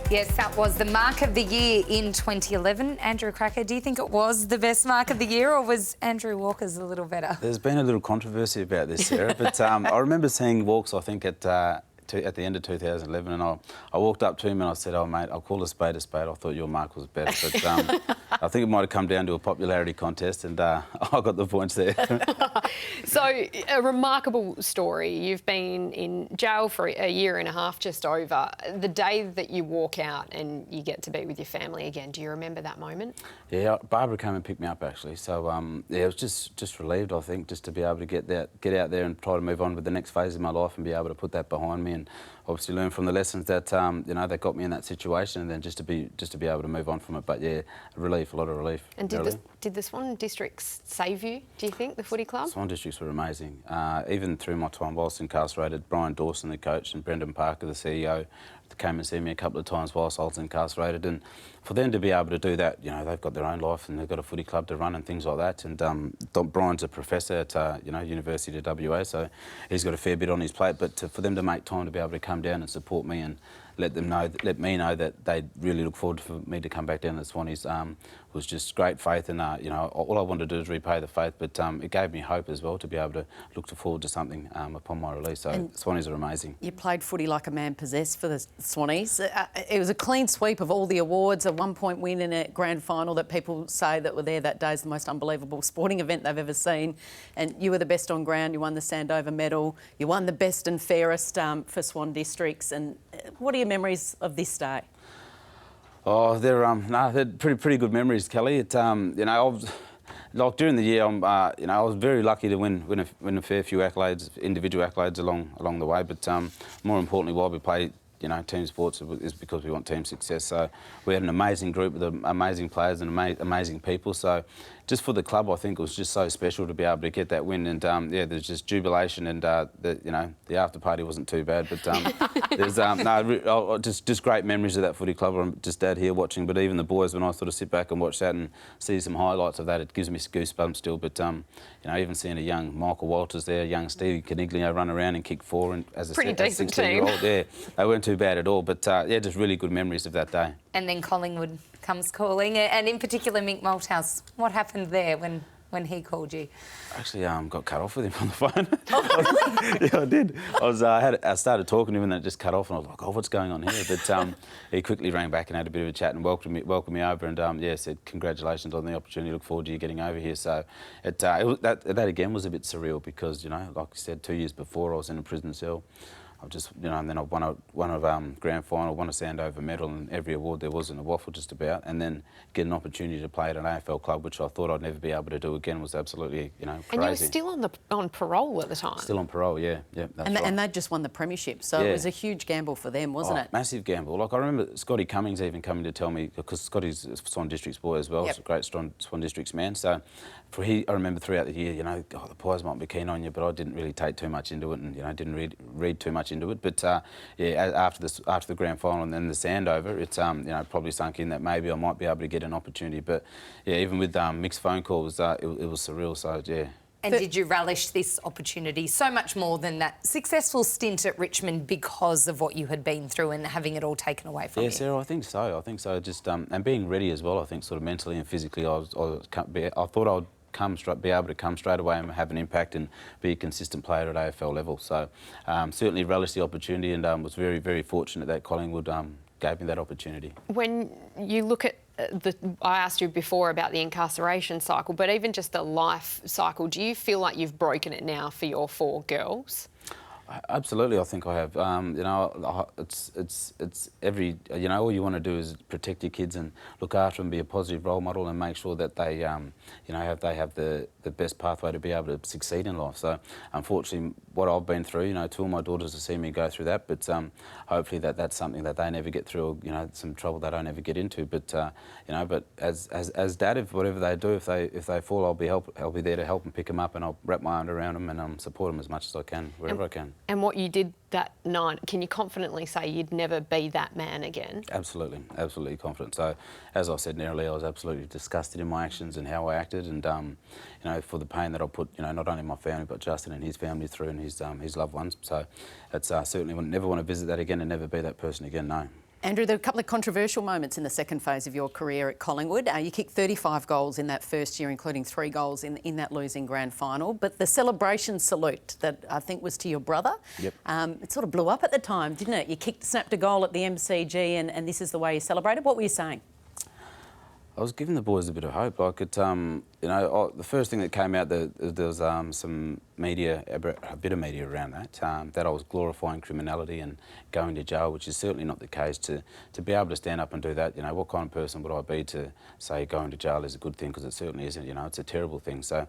Yes, that was the mark of the year in 2011. Andrew Krakouer, do you think it was the best mark of the year, or was Andrew Walker's a little better? There's been a little controversy about this, Sarah, but I remember seeing Walks, I think, at the end of 2011, and I walked up to him and I said, "Oh, mate, I'll call a spade a spade. I thought your mark was better." But I think it might have come down to a popularity contest, and I got the points there. So, a remarkable story. You've been in jail for a year and a half, just over. The day that you walk out and you get to be with your family again, do you remember that moment? Yeah, Barbara came and picked me up, actually. So, yeah, I was just relieved, I think, just to be able to get out there and try to move on with the next phase of my life and be able to put that behind me and obviously learn from the lessons that, you know, that got me in that situation, and then just to be able to move on from it. But, yeah, relief, a lot of relief. And did the Swan Districts save you, do you think, the footy club? Swan Districts were amazing. Even through my time whilst incarcerated, Brian Dawson, the coach, and Brendan Parker, the CEO, came and see me a couple of times whilst I was incarcerated, and for them to be able to do that, you know, they've got their own life and they've got a footy club to run and things like that. And Brian's a professor at you know, University of WA, so he's got a fair bit on his plate. But for them to make time to be able to come down and support me and let me know that they really look forward for me to come back down to the Swannies was just great faith. And you know, all I wanted to do is repay the faith, but it gave me hope as well to be able to look forward to something upon my release. So the Swannies are amazing. You played footy like a man possessed for the Swannies. It was a clean sweep of all the awards, a 1-point win in a grand final that people say that were there that day is the most unbelievable sporting event they've ever seen. And you were the best on ground. You won the Sandover medal. You won the best and fairest for Swan Districts. And what are your memories of this day? Oh, they're pretty good memories, Kelly. It you know, like during the year, you know, I was very lucky to win a fair few accolades, individual accolades along the way. But more importantly, while we played, you know, team sports is because we want team success. So we had an amazing group with amazing players and amazing people. So just for the club, I think it was just so special to be able to get that win. And yeah, there's just jubilation, and you know, the after party wasn't too bad. But there's just great memories of that footy club. I'm just out here watching, but even the boys, when I sort of sit back and watch that and see some highlights of that, it gives me goosebumps still. But you know, even seeing a young Michael Walters there, young Stevie Caniglio run around and kick four, and as a pretty decent team. Yeah, they weren't too bad at all. But yeah, just really good memories of that day. And then Collingwood comes calling, and in particular Mick Malthouse. What happened there when he called you? Actually, got cut off with him on the phone. Oh, really? Yeah, I did. I started talking to him and then it just cut off, and I was like, "Oh, what's going on here?" But he quickly rang back and had a bit of a chat and welcomed me over, and yeah, said congratulations on the opportunity. Look forward to you getting over here. So that again was a bit surreal because, you know, like I said, 2 years before I was in a prison cell. I've just, you know, and then I won a grand final, won a Sandover medal, and every award there was in the waffle just about, and then get an opportunity to play at an AFL club, which I thought I'd never be able to do again, was absolutely, you know, crazy. And you were still on parole at the time. Still on parole, yeah, that's right. And they'd just won the premiership, so it was a huge gamble for them, wasn't it? Massive gamble. Like, I remember Scotty Cummings even coming to tell me, because Scotty's a Swan Districts boy as well, he's a great Swan Districts man, so I remember throughout the year, you know, the Pies might be keen on you, but I didn't really take too much into it, and, you know, didn't read too much into it. But yeah, after the grand final and then the Sandover, it's you know, probably sunk in that maybe I might be able to get an opportunity. But yeah, even with Mick's phone call, it was surreal. So yeah. And did you relish this opportunity so much more than that successful stint at Richmond because of what you had been through and having it all taken away from you? Yeah, Sarah, I think so. Just and being ready as well. I think sort of mentally and physically, I thought I'd be able to come straight away and have an impact and be a consistent player at AFL level. So certainly relished the opportunity, and was very, very fortunate that Collingwood gave me that opportunity. When you look at I asked you before about the incarceration cycle, but even just the life cycle, do you feel like you've broken it now for your 4 girls? Absolutely, I think I have. You know, it's every, you know, all you want to do is protect your kids and look after them, be a positive role model, and make sure that they, you know, they have the best pathway to be able to succeed in life. So, unfortunately, what I've been through, you know, 2 of my daughters have seen me go through that, but hopefully that's something that they never get through, or, you know, some trouble they don't ever get into. But you know, but as dad, if whatever they do, if they fall, I'll be there to help and pick them up, and I'll wrap my arm around them and support them as much as I can, wherever I can. And what you did that night, can you confidently say you'd never be that man again? Absolutely, absolutely confident. So, as I said earlier, I was absolutely disgusted in my actions and how I acted, and you know, for the pain that I put, you know, not only my family but Justin and his family through, and his loved ones. So, it's certainly never want to visit that again and never be that person again. No. Andrew, there were a couple of controversial moments in the second phase of your career at Collingwood. You kicked 35 goals in that first year, including 3 goals in that losing grand final. But the celebration salute that I think was to your brother, Yep. It sort of blew up at the time, didn't it? You snapped a goal at the MCG and this is the way you celebrated. What were you saying? I was giving the boys a bit of hope. Like it, the first thing that came out, there was some media, a bit of media around that I was glorifying criminality and going to jail, which is certainly not the case. To be able to stand up and do that, what kind of person would I be to say going to jail is a good thing? Because it certainly isn't. It's a terrible thing. So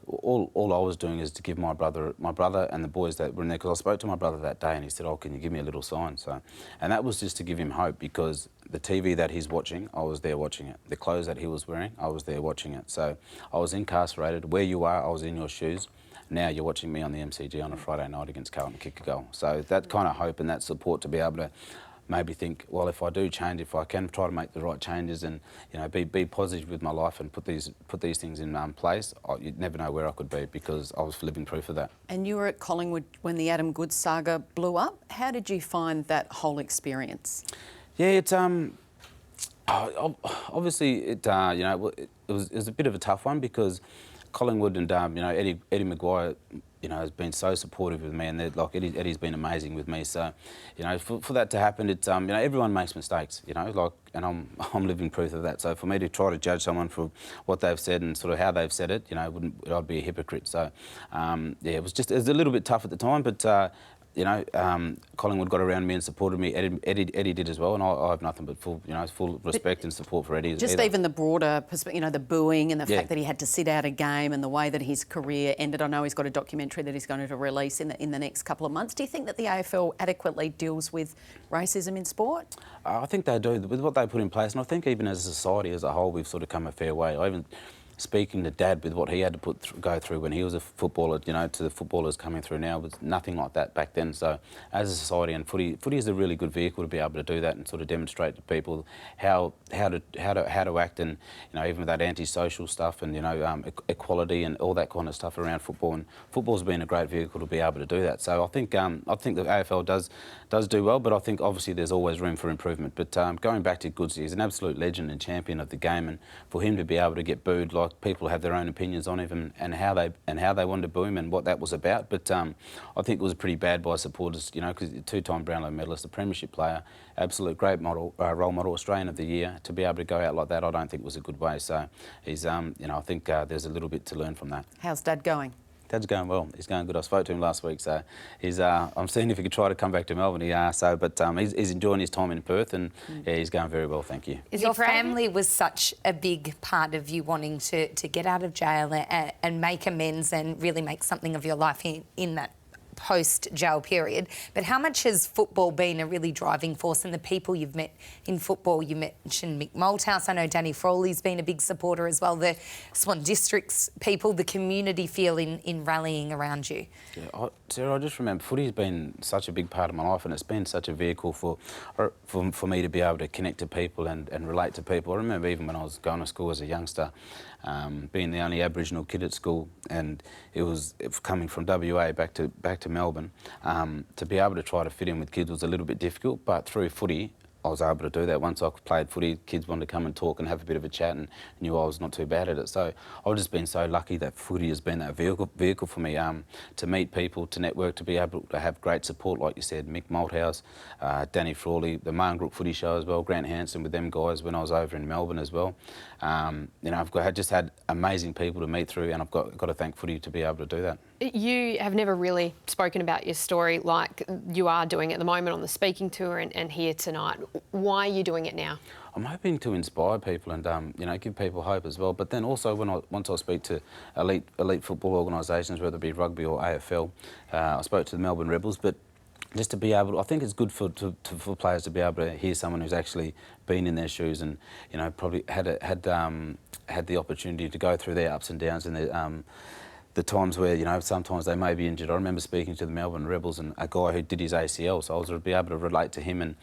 all I was doing is to give my brother and the boys that were in there, because I spoke to my brother that day and he said, "Oh, can you give me a little sign?" So, and that was just to give him hope, because the TV that he's watching, I was there watching it. The clothes that he was wearing, I was there watching it. So I was incarcerated. Where you are, I was in your shoes. Now you're watching me on the MCG on a Friday night against Carlton kick a goal. So that kind of hope and that support to be able to maybe think, well, if I do change, if I can try to make the right changes and be positive with my life and put these things in place, you'd never know where I could be, because I was living proof of that. And you were at Collingwood when the Adam Goodes saga blew up. How did you find that whole experience? Yeah, it's obviously it was a bit of a tough one, because Collingwood and Eddie Maguire has been so supportive with me, and Eddie's been amazing with me. So, for that to happen, it's everyone makes mistakes, and I'm living proof of that. So for me to try to judge someone for what they've said and sort of how they've said it, I'd be a hypocrite. So it was a little bit tough at the time, but. Collingwood got around me and supported me. Eddie did as well, and I have nothing but full respect and support for Eddie. Just even the broader perspective, the booing and the fact that he had to sit out a game and the way that his career ended. I know he's got a documentary that he's going to release in the next couple of months. Do you think that the AFL adequately deals with racism in sport? I think they do, with what they put in place, and I think even as a society as a whole, we've sort of come a fair way. I even speaking to Dad with what he had to go through when he was a footballer, to the footballers coming through now, was nothing like that back then. So as a society, and footy is a really good vehicle to be able to do that and sort of demonstrate to people how to act, and even with that anti-social stuff and equality and all that kind of stuff around football. And football's been a great vehicle to be able to do that. So I think the AFL does do well, but I think obviously there's always room for improvement. But going back to Goodsy, he's an absolute legend and champion of the game, and for him to be able to get booed, like, people have their own opinions on him and how they wanted to boo him and what that was about. But I think it was pretty bad by supporters, because two-time Brownlow medalist, a premiership player, absolute great model, role model, Australian of the Year, to be able to go out like that, I don't think was a good way. So he's, I think there's a little bit to learn from that. How's Dad going? Dad's going well. He's going good. I spoke to him last week, so he's. I'm seeing if he could try to come back to Melbourne. He's enjoying his time in Perth, and yeah, he's going very well. Thank you. Your family was such a big part of you wanting to get out of jail and make amends and really make something of your life in that post-jail period. But how much has football been a really driving force, and the people you've met in football? You mentioned Mick Malthouse. I know Danny Frawley's been a big supporter as well. The Swan District's people, the community feel in rallying around you. Yeah, Sarah, I just remember footy's been such a big part of my life, and it's been such a vehicle for me to be able to connect to people and relate to people. I remember even when I was going to school as a youngster, being the only Aboriginal kid at school, and it was coming from WA back to Melbourne, to be able to try to fit in with kids was a little bit difficult, but through footy I was able to do that. Once I played footy, kids wanted to come and talk and have a bit of a chat, and knew I was not too bad at it. So I've just been so lucky that footy has been that vehicle for me, to meet people, to network, to be able to have great support, like you said, Mick Malthouse, Danny Frawley, the Marn Group Footy Show as well, Grant Hansen with them guys when I was over in Melbourne as well. I've just had amazing people to meet through, and I've got to thank footy to be able to do that. You have never really spoken about your story like you are doing at the moment on the speaking tour and here tonight. Why are you doing it now? I'm hoping to inspire people and give people hope as well. But then also once I speak to elite football organisations, whether it be rugby or AFL, I spoke to the Melbourne Rebels, but just to be able, I think it's good for players to be able to hear someone who's actually been in their shoes and probably had the opportunity to go through their ups and downs and the times where sometimes they may be injured. I remember speaking to the Melbourne Rebels and a guy who did his ACL, so I was to be able to relate to him and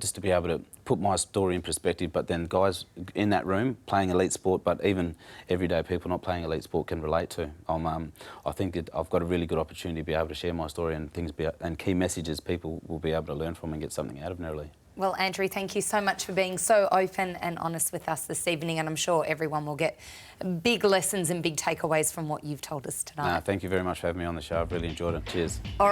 just to be able to put my story in perspective, but then guys in that room playing elite sport, but even everyday people not playing elite sport can relate to. I think that I've got a really good opportunity to be able to share my story and and key messages people will be able to learn from and get something out of nearly. Well, Andrew, thank you so much for being so open and honest with us this evening, and I'm sure everyone will get big lessons and big takeaways from what you've told us tonight. Thank you very much for having me on the show. I've really enjoyed it. Cheers. All